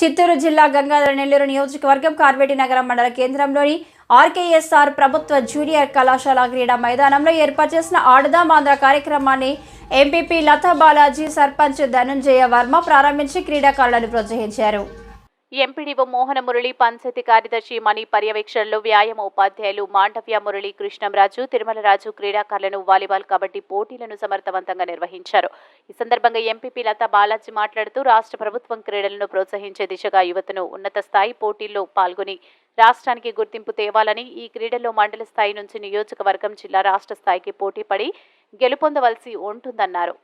చిత్తూరు జిల్లా గంగాధర నెల్లూరు నియోజకవర్గం కార్వేటి నగరం మండల కేంద్రంలోని ఆర్కేఎస్ఆర్ ప్రభుత్వ జూనియర్ కళాశాల క్రీడా మైదానంలో ఏర్పాటు చేసిన ఆడుదాం ఆంధ్ర కార్యక్రమాన్ని ఎంపీపీ లతా బాలాజీ, సర్పంచ్ ధనుంజయ వర్మ ప్రారంభించి క్రీడాకారులను ప్రోత్సహించారు. ఎంపీడీఓ మోహన మురళి, పంచాయతీ కార్యదర్శి మణి పర్యవేక్షణలో వ్యాయామ ఉపాధ్యాయులు మాండవ్య మురళి, కృష్ణంరాజు, తిరుమలరాజు క్రీడాకారులను వాలీబాల్, కబడ్డీ పోటీలను సమర్థవంతంగా నిర్వహించారు. ఈ సందర్భంగా ఎంపీపీ లతా బాలాజీ మాట్లాడుతూ రాష్ట్ర ప్రభుత్వం క్రీడలను ప్రోత్సహించే దిశగా యువతను ఉన్నత స్థాయి పోటీల్లో పాల్గొని రాష్ట్రానికి గుర్తింపు తేవాలని, ఈ క్రీడల్లో మండల స్థాయి నుంచి నియోజకవర్గం, జిల్లా, రాష్ట్ర స్థాయికి పోటీ పడి గెలుపొందవలసి ఉంటుందన్నారు.